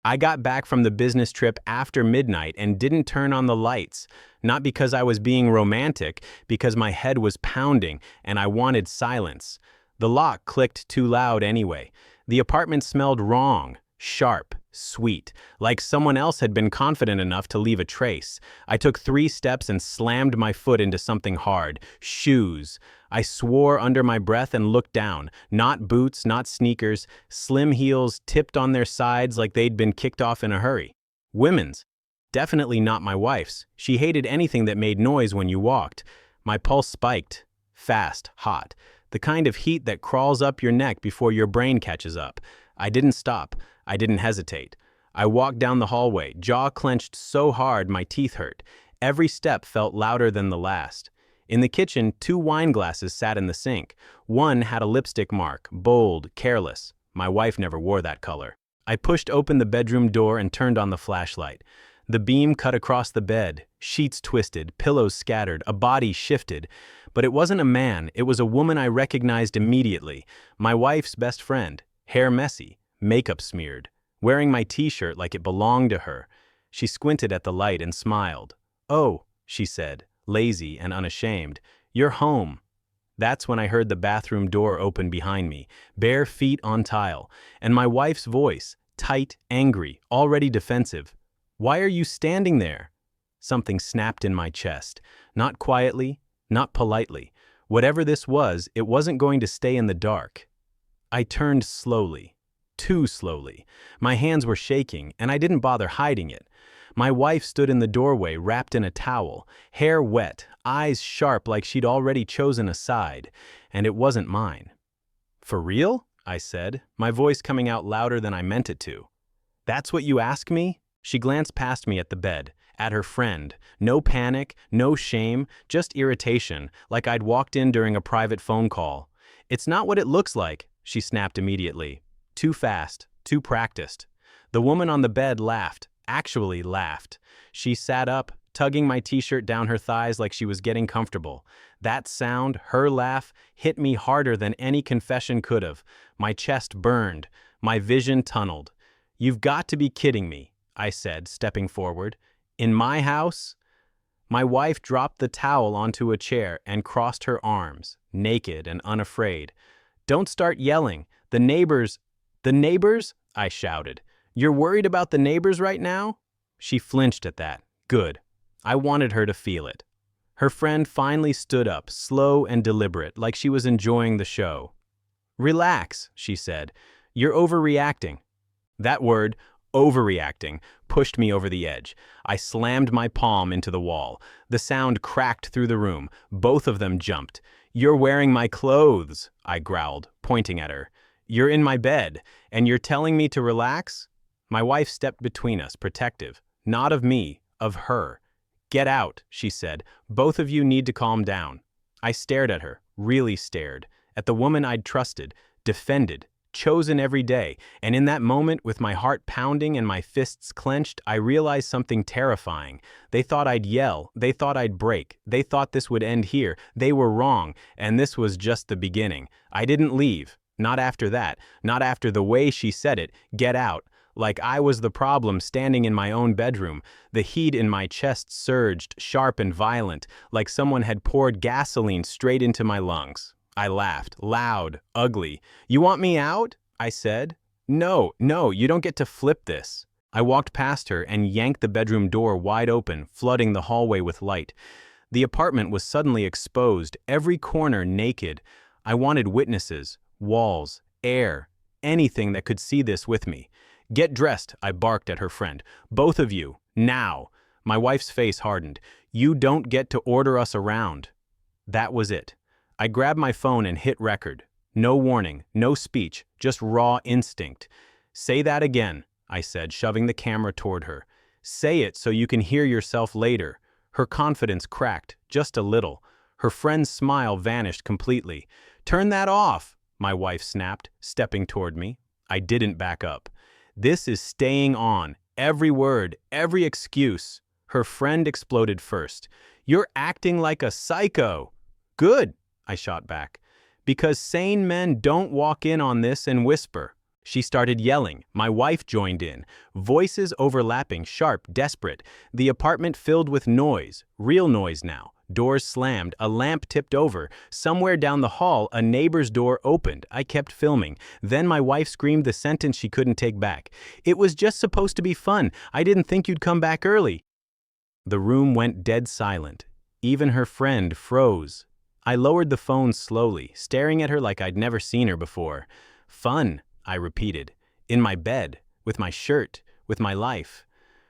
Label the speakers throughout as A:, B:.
A: I got back from the business trip after midnight and didn't turn on the lights, not because I was being romantic, because my head was pounding and I wanted silence. The lock clicked too loud anyway. The apartment smelled wrong, sharp, sweet, like someone else had been confident enough to leave a trace. I took 3 steps and slammed my foot into something hard. Shoes. I swore under my breath and looked down. Not boots, not sneakers, slim heels tipped on their sides like they'd been kicked off in a hurry. Women's. Definitely not my wife's. She hated anything that made noise when you walked. My pulse spiked. Fast, hot. The kind of heat that crawls up your neck before your brain catches up. I didn't stop. I didn't hesitate. I walked down the hallway, jaw clenched so hard my teeth hurt. Every step felt louder than the last. In the kitchen, 2 wine glasses sat in the sink. One had a lipstick mark, bold, careless. My wife never wore that color. I pushed open the bedroom door and turned on the flashlight. The beam cut across the bed, sheets twisted, pillows scattered, a body shifted. But it wasn't a man, it was a woman I recognized immediately. My wife's best friend, hair messy, makeup smeared, wearing my t-shirt like it belonged to her. She squinted at the light and smiled. "Oh," she said, lazy and unashamed, "you're home." That's when I heard the bathroom door open behind me, bare feet on tile, and my wife's voice, tight, angry, already defensive. "Why are you standing there?" Something snapped in my chest, not quietly, not politely. Whatever this was, it wasn't going to stay in the dark. I turned slowly. Too slowly. My hands were shaking, and I didn't bother hiding it. My wife stood in the doorway, wrapped in a towel, hair wet, eyes sharp like she'd already chosen a side, and it wasn't mine. "For real?" I said, my voice coming out louder than I meant it to. "That's what you ask me?" She glanced past me at the bed, at her friend. No panic, no shame, just irritation, like I'd walked in during a private phone call. "It's not what it looks like," she snapped immediately. Too fast, too practiced. The woman on the bed laughed, actually laughed. She sat up, tugging my t-shirt down her thighs like she was getting comfortable. That sound, her laugh, hit me harder than any confession could have. My chest burned, my vision tunneled. "You've got to be kidding me," I said, stepping forward. "In my house?" My wife dropped the towel onto a chair and crossed her arms, naked and unafraid. "Don't start yelling. The neighbors—" "The neighbors?" I shouted. "You're worried about the neighbors right now?" She flinched at that. Good. I wanted her to feel it. Her friend finally stood up, slow and deliberate, like she was enjoying the show. "Relax," she said. "You're overreacting." That word, overreacting, pushed me over the edge. I slammed my palm into the wall. The sound cracked through the room. Both of them jumped. "You're wearing my clothes," I growled, pointing at her. "You're in my bed, and you're telling me to relax?" My wife stepped between us, protective. Not of me, of her. "Get out," she said. "Both of you need to calm down." I stared at her, really stared, at the woman I'd trusted, defended, chosen every day, and in that moment, with my heart pounding and my fists clenched, I realized something terrifying. They thought I'd yell, they thought I'd break, they thought this would end here. They were wrong, and this was just the beginning. I didn't leave. Not after that, not after the way she said it, "Get out," like I was the problem standing in my own bedroom. The heat in my chest surged, sharp and violent, like someone had poured gasoline straight into my lungs. I laughed, loud, ugly. "You want me out?" I said. No, you don't get to flip this." I walked past her and yanked the bedroom door wide open, flooding the hallway with light. The apartment was suddenly exposed, every corner naked. I wanted witnesses. Walls, air, anything that could see this with me. "Get dressed," I barked at her friend. "Both of you, now." My wife's face hardened. "You don't get to order us around." That was it. I grabbed my phone and hit record. No warning, no speech, just raw instinct. "Say that again," I said, shoving the camera toward her. "Say it so you can hear yourself later." Her confidence cracked, just a little. Her friend's smile vanished completely. "Turn that off," my wife snapped, stepping toward me. I didn't back up. "This is staying on. Every word, every excuse." Her friend exploded first. "You're acting like a psycho." "Good," I shot back. "Because sane men don't walk in on this and whisper." She started yelling. My wife joined in. Voices overlapping, sharp, desperate. The apartment filled with noise. Real noise now. Doors slammed. A lamp tipped over. Somewhere down the hall, a neighbor's door opened. I kept filming. Then my wife screamed the sentence she couldn't take back. "It was just supposed to be fun. I didn't think you'd come back early." The room went dead silent. Even her friend froze. I lowered the phone slowly, staring at her like I'd never seen her before. "Fun," I repeated. "In my bed, with my shirt, with my life."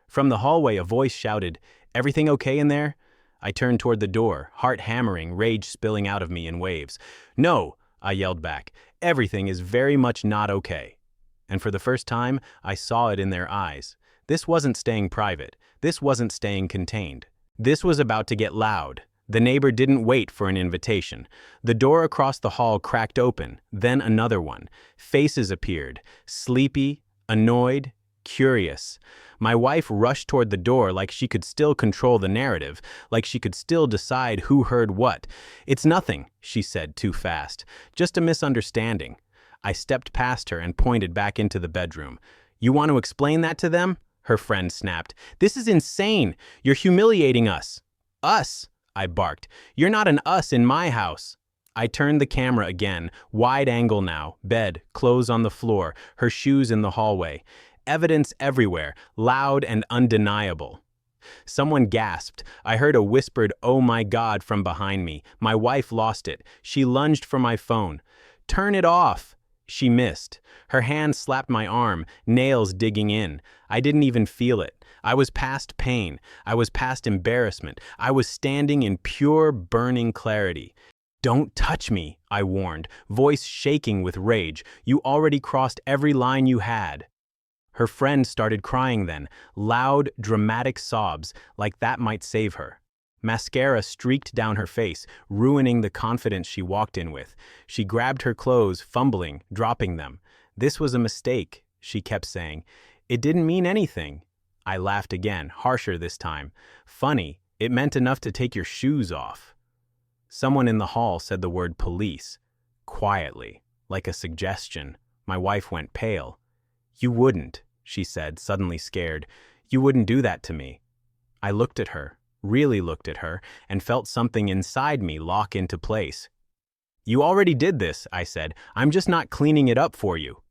A: From the hallway, a voice shouted, "Everything okay in there?" I turned toward the door, heart hammering, rage spilling out of me in waves. "No," I yelled back. "Everything is very much not okay." And for the first time, I saw it in their eyes. This wasn't staying private. This wasn't staying contained. This was about to get loud. The neighbor didn't wait for an invitation. The door across the hall cracked open, then another one. Faces appeared, sleepy, annoyed, curious. My wife rushed toward the door like she could still control the narrative, like she could still decide who heard what. "It's nothing," she said too fast. "Just a misunderstanding." I stepped past her and pointed back into the bedroom. "You want to explain that to them?" Her friend snapped. "This is insane. You're humiliating us." "Us?" I barked. "You're not an us in my house." I turned the camera again, wide angle now, bed, clothes on the floor, her shoes in the hallway. Evidence everywhere, loud and undeniable. Someone gasped. I heard a whispered, "Oh my God," from behind me. My wife lost it. She lunged for my phone. "Turn it off." She missed. Her hand slapped my arm, nails digging in. I didn't even feel it. I was past pain. I was past embarrassment. I was standing in pure, burning clarity. "Don't touch me," I warned, voice shaking with rage. "You already crossed every line you had." Her friend started crying then, loud, dramatic sobs, like that might save her. Mascara streaked down her face, ruining the confidence she walked in with. She grabbed her clothes, fumbling, dropping them. "This was a mistake," she kept saying. "It didn't mean anything." I laughed again, harsher this time. "Funny, it meant enough to take your shoes off." Someone in the hall said the word police. Quietly, like a suggestion. My wife went pale. "You wouldn't," she said, suddenly scared. "You wouldn't do that to me." I looked at her, really looked at her, and felt something inside me lock into place. "You already did this," I said. "I'm just not cleaning it up for you."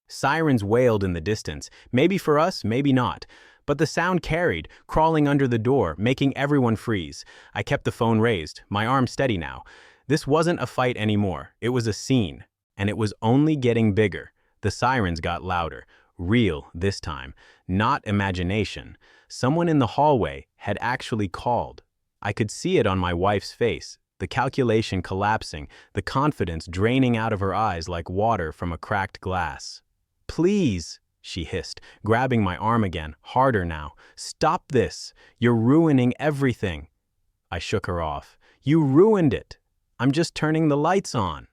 A: Sirens wailed in the distance, maybe for us, maybe not. But the sound carried, crawling under the door, making everyone freeze. I kept the phone raised, my arm steady now. This wasn't a fight anymore, it was a scene. And it was only getting bigger. The sirens got louder. Real this time, not imagination. Someone in the hallway had actually called. I could see it on my wife's face, the calculation collapsing, the confidence draining out of her eyes like water from a cracked glass. "Please," she hissed, grabbing my arm again, harder now. "Stop this. You're ruining everything." I shook her off. "You ruined it. I'm just turning the lights on."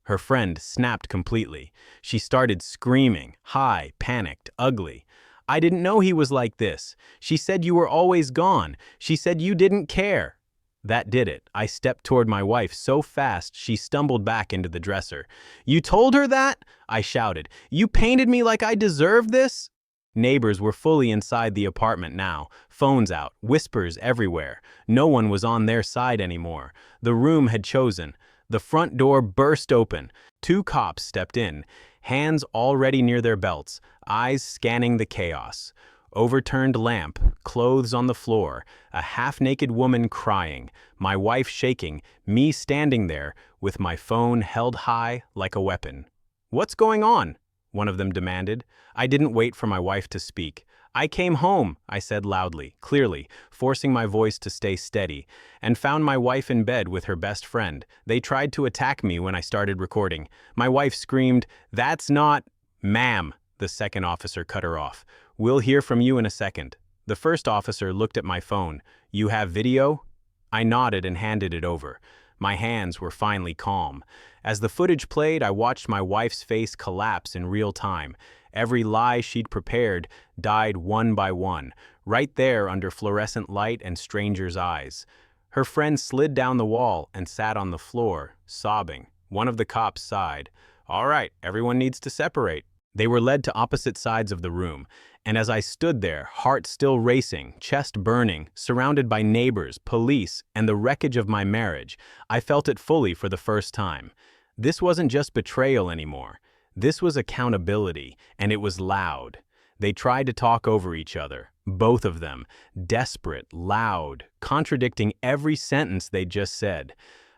A: Her friend snapped completely. She started screaming, high, panicked, ugly. "I didn't know he was like this. She said you were always gone. She said you didn't care." That did it. I stepped toward my wife so fast she stumbled back into the dresser. "You told her that?" I shouted. "You painted me like I deserved this?" Neighbors were fully inside the apartment now, phones out, whispers everywhere. No one was on their side anymore. The room had chosen. The front door burst open. 2 cops stepped in, hands already near their belts, eyes scanning the chaos. Overturned lamp, clothes on the floor, a half-naked woman crying, my wife shaking, me standing there with my phone held high like a weapon. "What's going on?" one of them demanded. I didn't wait for my wife to speak. "I came home," I said loudly, clearly, forcing my voice to stay steady, and found my wife in bed with her best friend. They tried to attack me when I started recording. My wife screamed, "That's not—" "Ma'am," the second officer cut her off. "We'll hear from you in a second." The first officer looked at my phone. "You have video?" I nodded and handed it over. My hands were finally calm. As the footage played, I watched my wife's face collapse in real time. Every lie she'd prepared died one by one, right there under fluorescent light and strangers' eyes. Her friend slid down the wall and sat on the floor, sobbing. One of the cops sighed. "All right, everyone needs to separate." They were led to opposite sides of the room, and as I stood there, heart still racing, chest burning, surrounded by neighbors, police, and the wreckage of my marriage, I felt it fully for the first time. This wasn't just betrayal anymore. This was accountability, and it was loud. They tried to talk over each other, both of them, desperate, loud, contradicting every sentence they'd just said.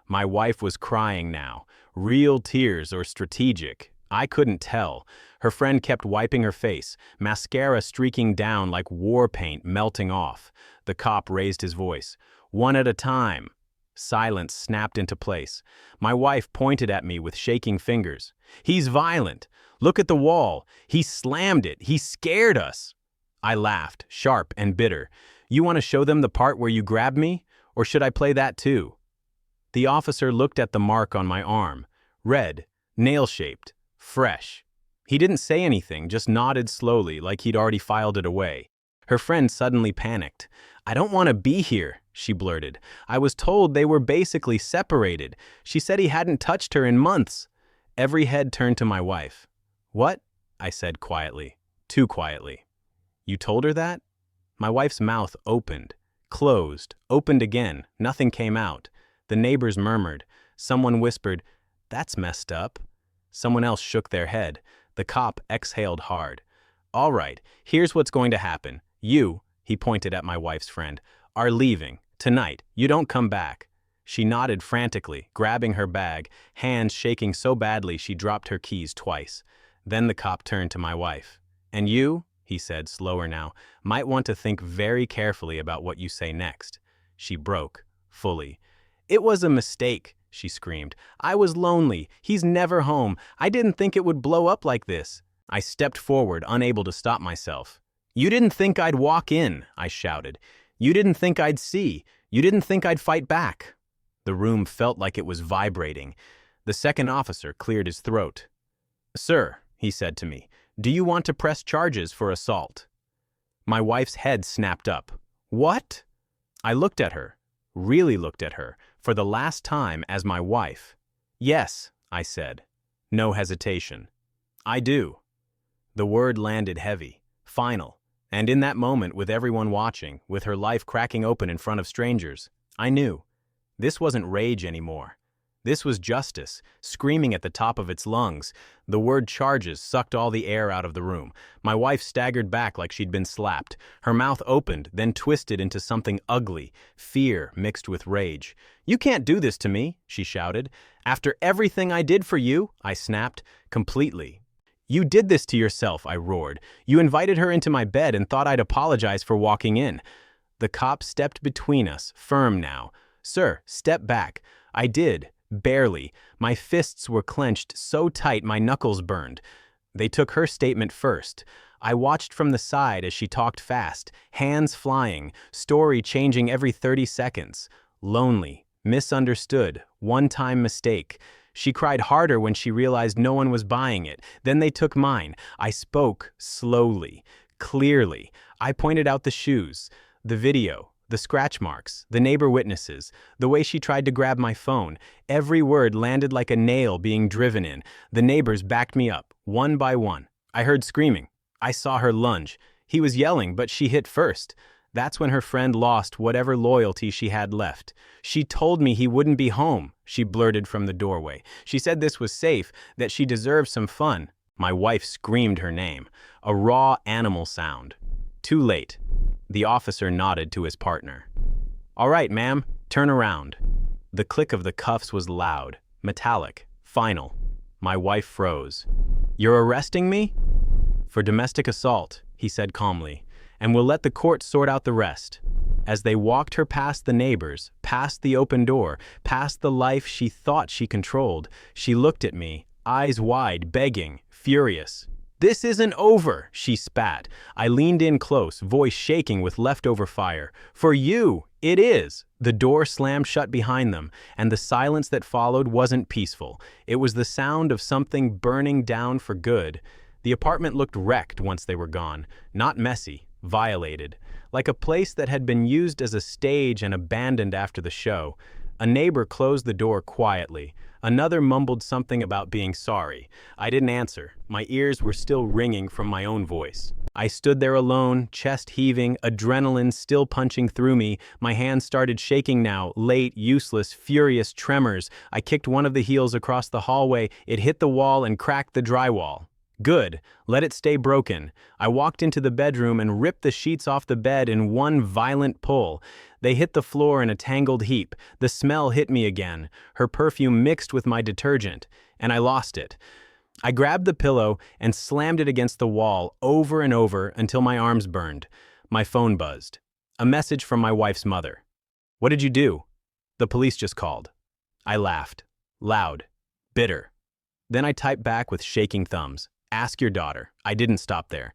A: My wife was crying now, real tears or strategic. I couldn't tell. Her friend kept wiping her face, mascara streaking down like war paint melting off. The cop raised his voice. "One at a time." Silence snapped into place. My wife pointed at me with shaking fingers. "He's violent. Look at the wall. He slammed it. He scared us." I laughed, sharp and bitter. "You want to show them the part where you grabbed me? Or should I play that too?" The officer looked at the mark on my arm. Red, nail-shaped, fresh. He didn't say anything, just nodded slowly like he'd already filed it away. Her friend suddenly panicked. "I don't want to be here," she blurted. "I was told they were basically separated. She said he hadn't touched her in months." Every head turned to my wife. "What?" I said quietly, too quietly. "You told her that?" My wife's mouth opened, closed, opened again. Nothing came out. The neighbors murmured. Someone whispered, "That's messed up." Someone else shook their head. The cop exhaled hard. "All right, here's what's going to happen. You," he pointed at my wife's friend, "are leaving. Tonight. You don't come back." She nodded frantically, grabbing her bag, hands shaking so badly she dropped her keys twice. Then the cop turned to my wife. "And you," he said, slower now, "might want to think very carefully about what you say next." She broke, fully. "It was a mistake," she screamed. "I was lonely. He's never home. I didn't think it would blow up like this." I stepped forward, unable to stop myself. "You didn't think I'd walk in," I shouted. "You didn't think I'd see. You didn't think I'd fight back." The room felt like it was vibrating. The second officer cleared his throat. "Sir," he said to me, "do you want to press charges for assault?" My wife's head snapped up. "What?" I looked at her, really looked at her, for the last time as my wife. "Yes," I said. No hesitation. "I do." The word landed heavy, final, and in that moment, with everyone watching, with her life cracking open in front of strangers, I knew. This wasn't rage anymore. This was justice, screaming at the top of its lungs. The word charges sucked all the air out of the room. My wife staggered back like she'd been slapped. Her mouth opened, then twisted into something ugly, fear mixed with rage. "You can't do this to me," she shouted. "After everything I did for you," I snapped, completely. "You did this to yourself," I roared. "You invited her into my bed and thought I'd apologize for walking in." The cop stepped between us, firm now. "Sir, step back." I did. Barely. My fists were clenched so tight my knuckles burned. They took her statement first. I watched from the side as she talked fast, hands flying, story changing every 30 seconds. Lonely, misunderstood, one-time mistake. She cried harder when she realized no one was buying it. Then they took mine. I spoke slowly, clearly. I pointed out the shoes, the video, the scratch marks, the neighbor witnesses, the way she tried to grab my phone. Every word landed like a nail being driven in. The neighbors backed me up, one by one. I heard screaming. I saw her lunge. He was yelling, but she hit first. That's when her friend lost whatever loyalty she had left. "She told me he wouldn't be home," she blurted from the doorway. "She said this was safe, that she deserved some fun." My wife screamed her name, a raw animal sound. Too late. The officer nodded to his partner. "All right, ma'am, turn around." The click of the cuffs was loud, metallic, final. My wife froze. "You're arresting me?" "For domestic assault," he said calmly, "and we'll let the court sort out the rest." As they walked her past the neighbors, past the open door, past the life she thought she controlled, she looked at me, eyes wide, begging, furious. "This isn't over," she spat. I leaned in close, voice shaking with leftover fire. "For you, it is." The door slammed shut behind them, and the silence that followed wasn't peaceful. It was the sound of something burning down for good. The apartment looked wrecked once they were gone, not messy, violated, like a place that had been used as a stage and abandoned after the show. A neighbor closed the door quietly. Another mumbled something about being sorry. I didn't answer. My ears were still ringing from my own voice. I stood there alone, chest heaving, adrenaline still punching through me. My hands started shaking now, late, useless, furious tremors. I kicked one of the heels across the hallway. It hit the wall and cracked the drywall. Good. Let it stay broken. I walked into the bedroom and ripped the sheets off the bed in one violent pull. They hit the floor in a tangled heap. The smell hit me again. Her perfume mixed with my detergent, and I lost it. I grabbed the pillow and slammed it against the wall over and over until my arms burned. My phone buzzed. A message from my wife's mother. "What did you do?" "The police just called." I laughed. Loud. Bitter. Then I typed back with shaking thumbs. "Ask your daughter." I didn't stop there.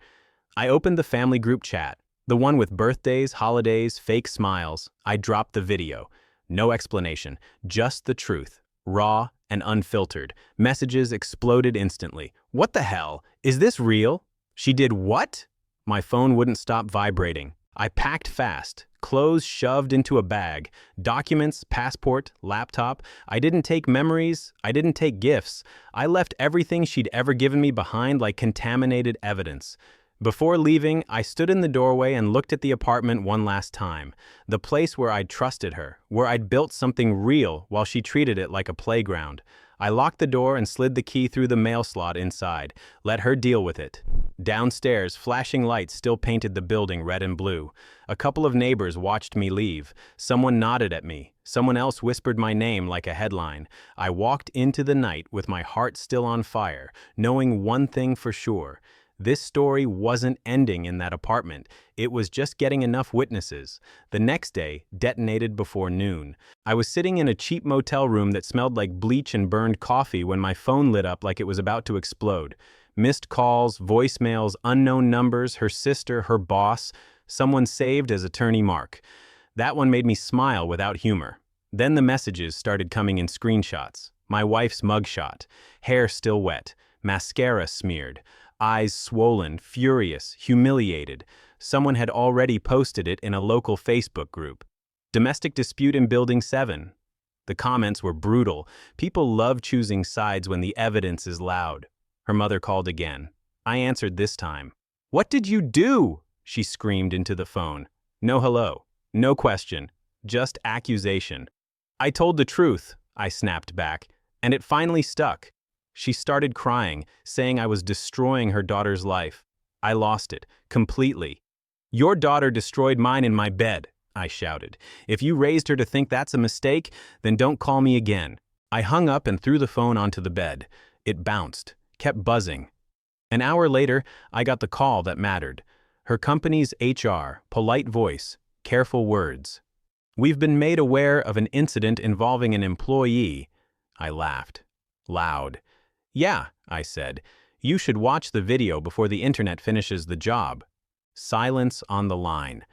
A: I opened the family group chat, the one with birthdays, holidays, fake smiles. I dropped the video. No explanation, just the truth, raw and unfiltered. Messages exploded instantly. "What the hell? Is this real? She did what?" My phone wouldn't stop vibrating. I packed fast, clothes shoved into a bag, documents, passport, laptop. I didn't take memories, I didn't take gifts. I left everything she'd ever given me behind like contaminated evidence. Before leaving, I stood in the doorway and looked at the apartment one last time. The place where I'd trusted her, where I'd built something real while she treated it like a playground. I locked the door and slid the key through the mail slot inside. Let her deal with it. Downstairs, flashing lights still painted the building red and blue. A couple of neighbors watched me leave. Someone nodded at me. Someone else whispered my name like a headline. I walked into the night with my heart still on fire, knowing one thing for sure. This story wasn't ending in that apartment. It was just getting enough witnesses. The next day detonated before noon. I was sitting in a cheap motel room that smelled like bleach and burned coffee when my phone lit up like it was about to explode. Missed calls, voicemails, unknown numbers, her sister, her boss, someone saved as Attorney Mark. That one made me smile without humor. Then the messages started coming in screenshots. My wife's mugshot, hair still wet, mascara smeared, eyes swollen, furious, humiliated. Someone had already posted it in a local Facebook group. Domestic dispute in Building 7. The comments were brutal. People love choosing sides when the evidence is loud. Her mother called again. I answered this time. "What did you do?" she screamed into the phone. No hello, no question, just accusation. "I told the truth," I snapped back, and it finally stuck. She started crying, saying I was destroying her daughter's life. I lost it, completely. "Your daughter destroyed mine in my bed," I shouted. "If you raised her to think that's a mistake, then don't call me again." I hung up and threw the phone onto the bed. It bounced, kept buzzing. An hour later, I got the call that mattered. Her company's HR, polite voice, careful words. "We've been made aware of an incident involving an employee." I laughed. Loud. "Yeah," I said. "You should watch the video before the internet finishes the job." Silence on the line.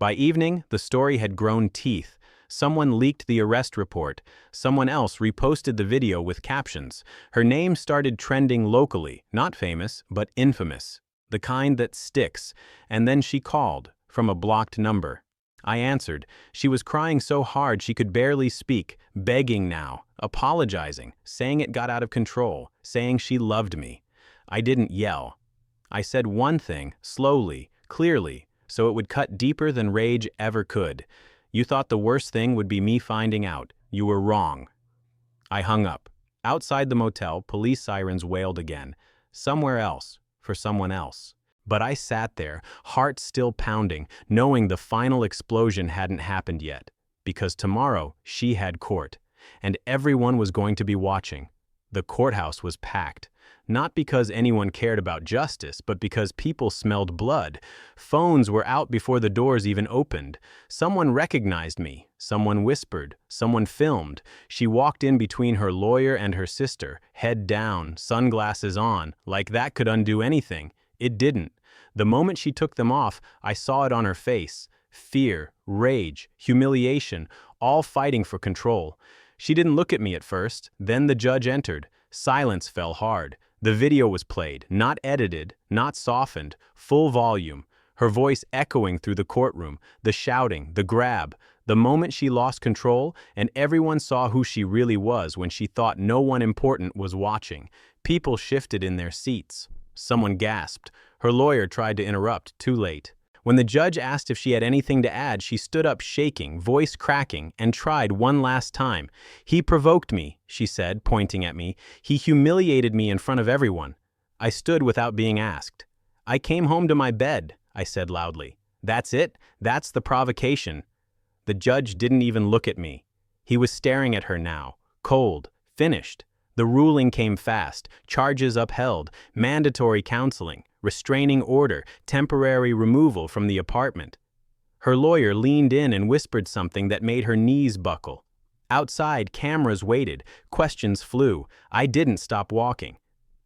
A: By evening, the story had grown teeth. Someone leaked the arrest report. Someone else reposted the video with captions. Her name started trending locally, not famous, but infamous. The kind that sticks. And then she called, from a blocked number. I answered. She was crying so hard she could barely speak, begging now, apologizing, saying it got out of control, saying she loved me. I didn't yell. I said one thing, slowly, clearly, so it would cut deeper than rage ever could. "You thought the worst thing would be me finding out. You were wrong." I hung up. Outside the motel, police sirens wailed again. Somewhere else, for someone else. But I sat there, heart still pounding, knowing the final explosion hadn't happened yet. Because tomorrow, she had court. And everyone was going to be watching. The courthouse was packed. Not because anyone cared about justice, but because people smelled blood. Phones were out before the doors even opened. Someone recognized me. Someone whispered. Someone filmed. She walked in between her lawyer and her sister, head down, sunglasses on, like that could undo anything. It didn't. The moment she took them off, I saw it on her face. Fear, rage, humiliation, all fighting for control. She didn't look at me at first. Then the judge entered. Silence fell hard. The video was played, not edited, not softened, full volume. her voice echoing through the courtroom, the shouting, the grab, the moment she lost control, and everyone saw who she really was when she thought no one important was watching. People shifted in their seats. Someone gasped. Her lawyer tried to interrupt, too late. When the judge asked if she had anything to add, she stood up shaking, voice cracking, and tried one last time. "He provoked me," she said, pointing at me. "He humiliated me in front of everyone." I stood without being asked. "I came home to my bed," I said loudly. "That's it? That's the provocation." The judge didn't even look at me. He was staring at her now, cold, finished. The ruling came fast, charges upheld, mandatory counseling, restraining order, temporary removal from the apartment. Her lawyer leaned in and whispered something that made her knees buckle. Outside, cameras waited, questions flew. I didn't stop walking.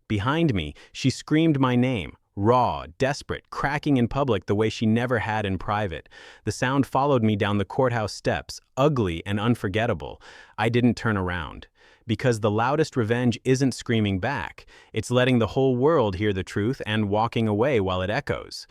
A: Behind me, she screamed my name, raw, desperate, cracking in public the way she never had in private. The sound followed me down the courthouse steps, ugly and unforgettable. I didn't turn around. Because the loudest revenge isn't screaming back. It's letting the whole world hear the truth and walking away while it echoes.